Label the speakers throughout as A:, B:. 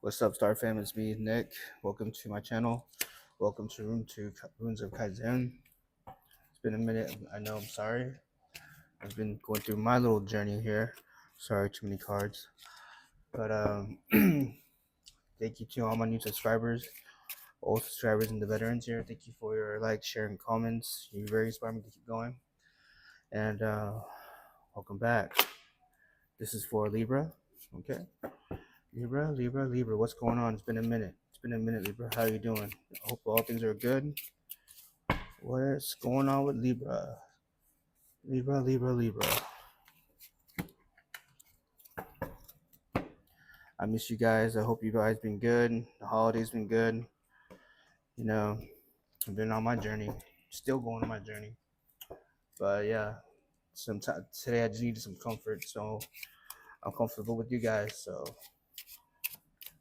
A: What's up, Star Fam? It's me, Nick. Welcome to my channel. Welcome to Runes of Kaizen. It's been a minute. I know. I'm sorry. I've been going through my little journey here. Sorry, too many cards. But thank you to all my new subscribers, old subscribers, and the veterans here. Thank you for your likes, sharing, comments. You very inspire me to keep going. And welcome back. This is for Libra. Okay. Libra. What's going on? It's been a minute. Libra. How you doing? I hope all things are good. What's going on with Libra? Libra. I miss you guys. I hope you guys been good. The holidays been good. You know, I've been on my journey. Still going on my journey. But yeah, sometimes today I just needed some comfort. So I'm comfortable with you guys. So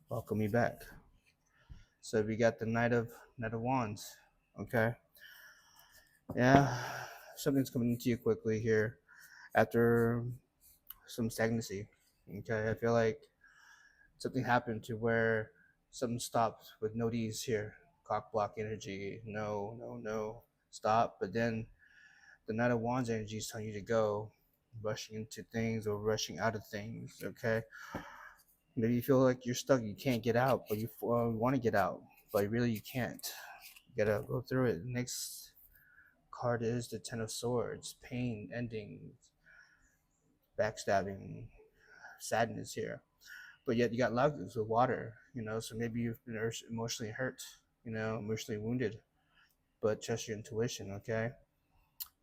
A: welcome me back. So we got the Knight of Wands. Okay. Yeah. Something's coming into you quickly here after some stagnancy. Okay. I feel like something happened to where something stopped with no D's here. Cock block energy. No. Stop. But then the Knight of Wands energy is telling you to go, rushing into things or rushing out of things. Okay. Maybe you feel like you're stuck. You can't get out, but you want to get out, but really you can't. You gotta go through it. The next card is the Ten of Swords. Pain, ending, backstabbing, sadness here. But yet you got lagoons with water, so maybe you've been emotionally hurt, emotionally wounded, but trust your intuition. Okay.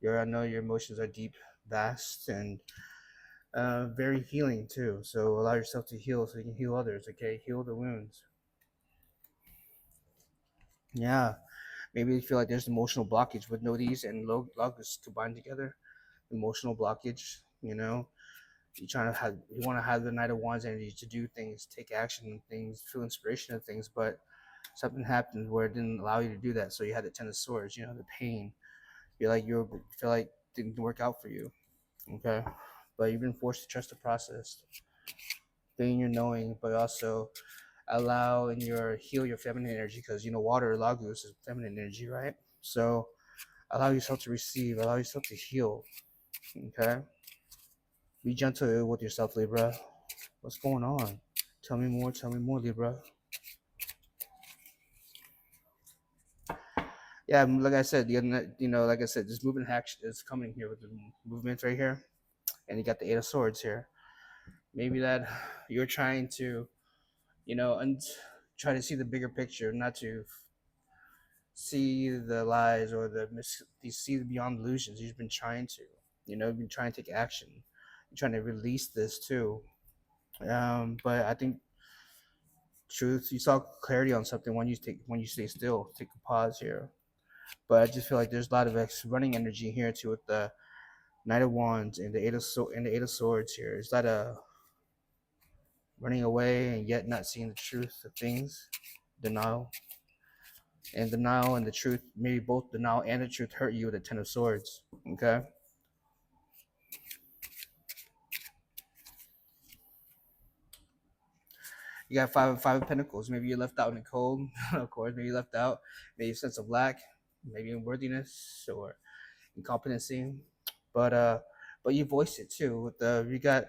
A: I know your emotions are deep, vast, and very healing too, so allow yourself to heal so you can heal others. Okay. Heal the wounds. Yeah. Maybe you feel like there's emotional blockage with Nodis and Logos combined together. Emotional blockage. You want to have the Knight of Wands energy to do things, take action and things, feel inspiration of things, but something happened where it didn't allow you to do that. So you had the Ten of Swords, the pain. You feel like it didn't work out for you. Okay. But you've been forced to trust the process, stay in your knowing, but also allow in your heal your feminine energy, because water lagos is feminine energy, right? So allow yourself to receive, allow yourself to heal. Okay. Be gentle with yourself, Libra. What's going on? Tell me more, Libra. Yeah, like I said, like I said, this movement action is coming here with the movements right here, and you got the Eight of Swords here. Maybe that you're trying to, try to see the bigger picture, not to see the lies or see beyond illusions. You've been trying to, been trying to take action. You're trying to release this too. But I think truth, you saw clarity on something when you stay still, take a pause here. But I just feel like there's a lot of running energy here too with the Knight of Wands and the Eight of Swords here. Is that a running away and yet not seeing the truth of things? Denial. And denial and the truth, maybe both denial and the truth hurt you with the Ten of Swords. Okay. You got five of Pentacles. Maybe you're left out in the cold, of course. Maybe you left out. Maybe a sense of lack, maybe unworthiness or incompetency. But you voiced it too. You got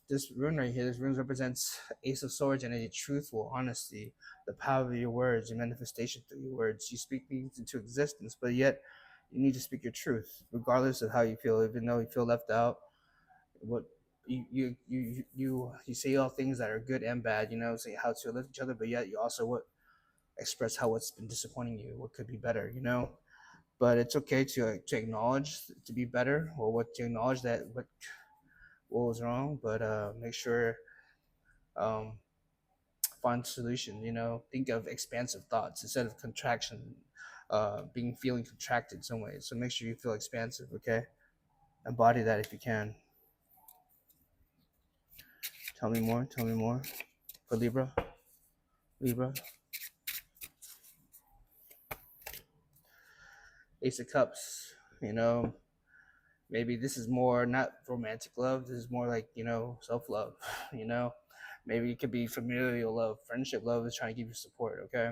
A: this rune right here. This rune represents Ace of Swords and a truthful honesty, the power of your words, your manifestation through your words. You speak things into existence, but yet you need to speak your truth, regardless of how you feel. Even though you feel left out, what you say all things that are good and bad. Say how to lift each other, but yet you also express how what's been disappointing you, what could be better. But it's okay to acknowledge to be better, or to acknowledge that what was wrong, but make sure um, find solution. Think of expansive thoughts instead of contraction, feeling contracted some way. So make sure you feel expansive. Okay, embody that if you can. Tell me more for Libra. Ace of Cups. Maybe this is more not romantic love. This is more like self love. Maybe it could be familial love, friendship love is trying to give you support. Okay,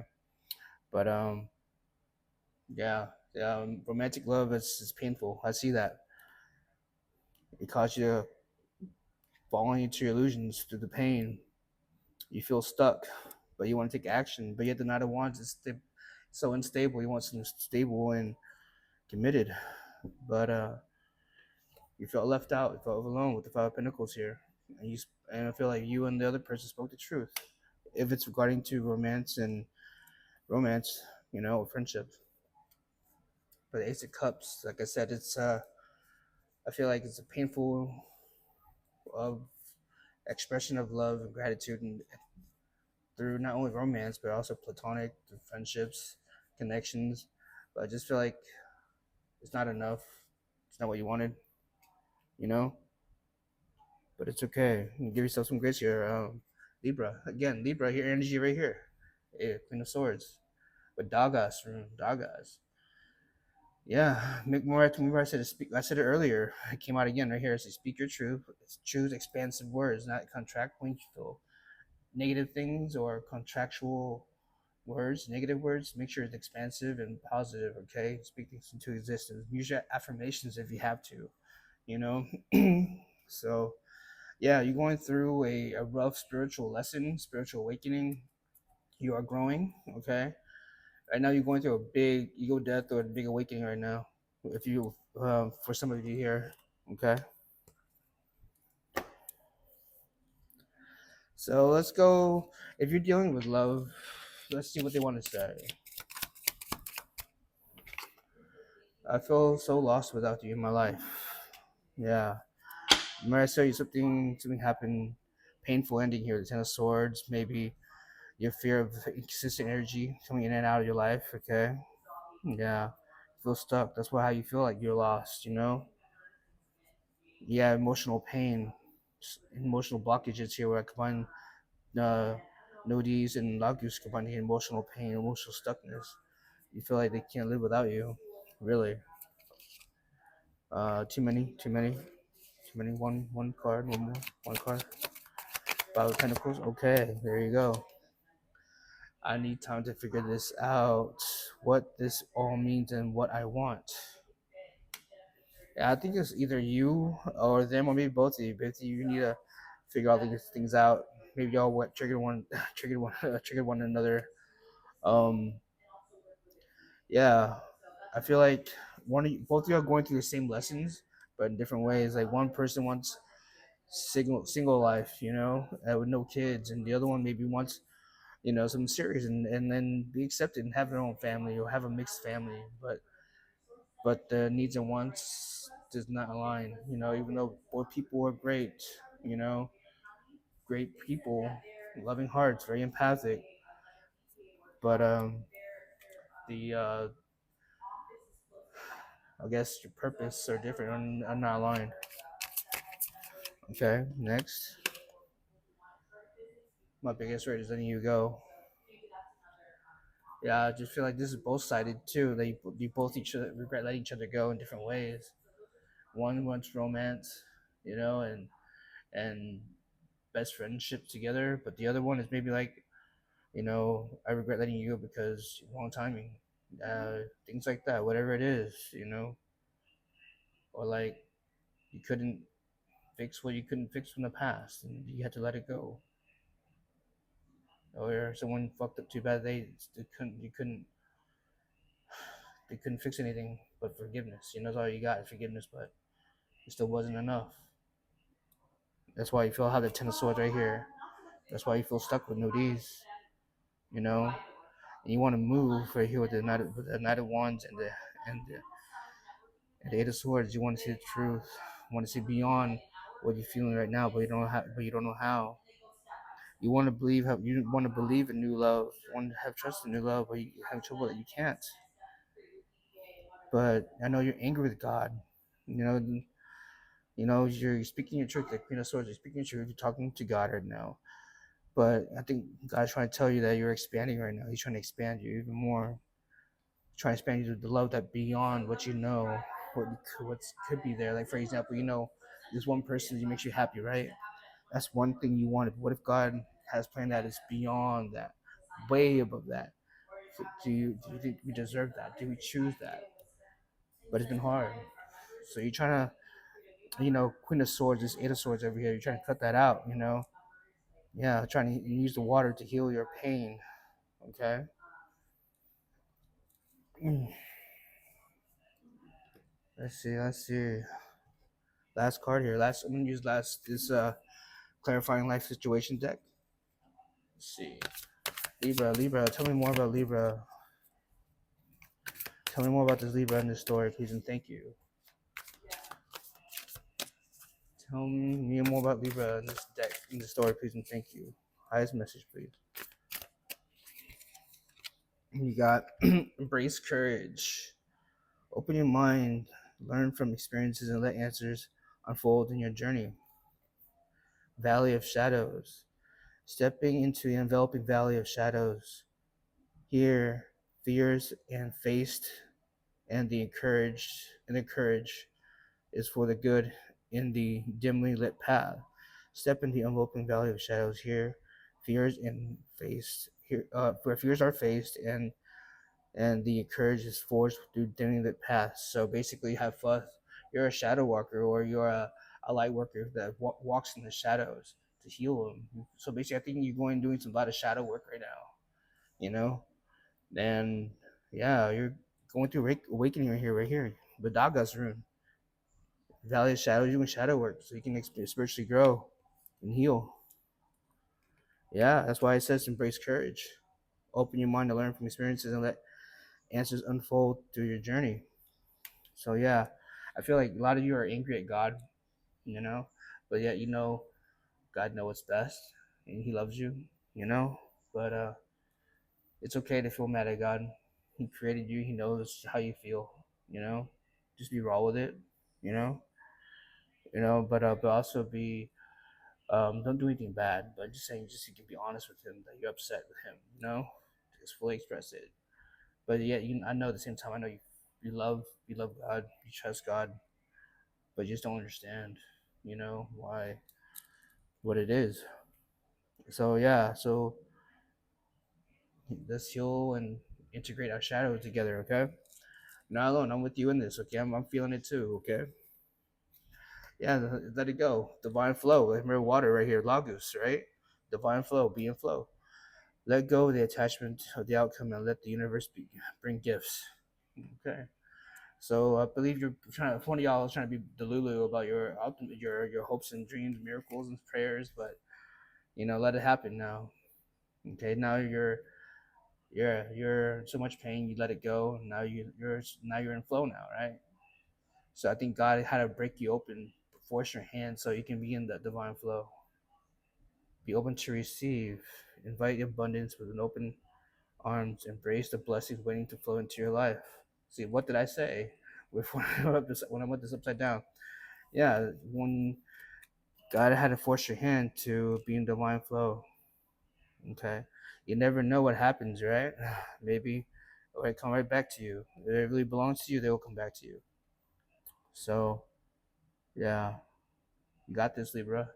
A: but yeah, romantic love is painful. I see that it causes you to fall into your illusions through the pain. You feel stuck, but you want to take action, but yet the Knight of Wands is so unstable. You want something stable and committed, but you felt left out. You felt alone with the Five of Pentacles here, and I feel like you and the other person spoke the truth. If it's regarding to romance, or friendship. But the Ace of Cups, like I said, it's I feel like it's a painful of expression of love and gratitude, and through not only romance but also platonic, through friendships, connections. But I just feel like it's not enough. It's not what you wanted, you know. But it's okay. You give yourself some grace here. Libra again, Libra here, energy right here. Yeah, Queen of Swords with Dagas from Dagas. Yeah, remember I said speak. I said it earlier. It came out again right here. It says, "Speak your truth. Choose expansive words, not contractual negative things or contractual words. Negative words. Make sure it's expansive and positive. Okay, speak things into existence. Use your affirmations if you have to. You know." So yeah, you're going through a rough spiritual lesson, spiritual awakening. You are growing. Okay, right now you're going through a big ego death or a big awakening right now. If you, for some of you here, okay. So let's go. If you're dealing with love, let's see what they want to say. I feel so lost without you in my life. Yeah, remember I saw you something happened, painful ending here. The Ten of Swords, maybe your fear of inconsistent energy coming in and out of your life. Okay, yeah, feel stuck. That's how you feel like you're lost. Yeah, emotional pain, emotional blockages here where I combine uh, nudis and lagus combining emotional pain, emotional stuckness. You feel like they can't live without you, really. Too many. One card, one more, one card. Five of Pentacles. Okay, there you go. I need time to figure this out. What this all means and what I want. Yeah, I think it's either you or them or maybe both of you. Both of you need to figure all these things out. Maybe y'all triggered one, triggered one another. Um, yeah, I feel like both of you are going through the same lessons, but in different ways. Like one person wants single life, with no kids, and the other one maybe wants, something serious and then be accepted and have their own family or have a mixed family, but the needs and wants does not align. Even though both people are great, you know, great people, loving hearts, very empathic, but the I guess your purpose are different and not aligned. Okay, next. My biggest rate is letting you go. Yeah, I just feel like this is both sided too. You both regret letting each other go in different ways. One wants romance, and best friendship together, but the other one is maybe like, I regret letting you go because wrong timing, things like that. Whatever it is, or like you couldn't fix what you couldn't fix from the past, and you had to let it go. Or someone fucked up too bad they couldn't fix anything but forgiveness. That's all you got is forgiveness, but it still wasn't enough. That's why you feel how the Ten of Swords right here. That's why you feel stuck with no D's. You know, and you want to move right here with the Knight of Wands and the Eight of Swords. You want to see the truth. You want to see beyond what you're feeling right now, but you don't know how. You want to believe in new love. You want to have trust in new love, but you have trouble that you can't. But I know you're angry with God. You know, you're speaking your truth, like Queen of Swords. You're speaking your truth. You're talking to God right now. But I think God's trying to tell you that you're expanding right now. He's trying to expand you even more. He's trying to expand you to the love that beyond what you know, what could be there. Like for example, this one person makes you happy, right? That's one thing you wanted. What if God has planned that is beyond that, way above that? So do you think we deserve that? Do we choose that? But it's been hard. So you're trying to, Queen of Swords, this Eight of Swords over here. You're trying to cut that out. Yeah, trying to use the water to heal your pain. Okay. Let's see. Let's see. Last card here. I'm gonna use this clarifying life situation deck. Let's see. Libra. Tell me more about Libra. Tell me more about this Libra in this story, please, and thank you. Tell me more about Libra in this deck, in the story, please, and thank you. Highest message, please. You got embrace courage. Open your mind, learn from experiences, and let answers unfold in your journey. Valley of Shadows. Stepping into the enveloping valley of shadows. Here, fears and faced, and the courage is for the good in the dimly lit path. Step into the enveloping valley of shadows. Here, fears and faced. Here, where fears are faced, and the courage is forged through dimly lit paths. So basically, have fun. You're a shadow walker, or you're a light worker that walks in the shadows to heal them. So basically, I think you're doing some lot of shadow work right now. You know, and yeah, you're going through awakening right here. Badaga's rune. Valley of Shadows, doing shadow work so you can spiritually grow and heal. Yeah, that's why it says embrace courage. Open your mind to learn from experiences and let answers unfold through your journey. So yeah, I feel like a lot of you are angry at God, you know, but yet God knows what's best and He loves you, you know. But it's okay to feel mad at God. He created you. He knows how you feel, you know. Just be raw with it, you know. But also be don't do anything bad, but just saying, just you can be honest with him that you're upset with him, just fully express it. But yeah, I know at the same time, I know you love God, you trust God, but you just don't understand, why, what it is. So yeah, so let's heal and integrate our shadows together, okay? Not alone, I'm with you in this, okay? I'm feeling it too, okay? Yeah, let it go. Divine flow, like mirror water right here, Lagos, right? Divine flow, be in flow. Let go of the attachment of the outcome and let the universe bring gifts. Okay. So I believe you're trying. One of y'all is trying to be delulu about your hopes and dreams, miracles and prayers, but let it happen now. Okay. Now you're in so much pain. You let it go. Now you're in flow now, right? So I think God had to break you open, force your hand, so you can be in that divine flow. Be open to receive. Invite abundance with an open arms, embrace the blessings waiting to flow into your life. See, what did I say when I went this upside down? Yeah, when God had to force your hand to be in divine flow. Okay, you never know what happens, right? Maybe it will come right back to you. If it really belongs to you, they will come back to you. So, yeah, you got this, Libra.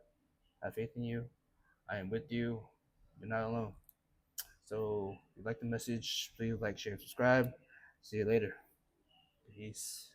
A: I have faith in you. I am with you. You're not alone. So, if you like the message, please like, share, subscribe. See you later. Peace.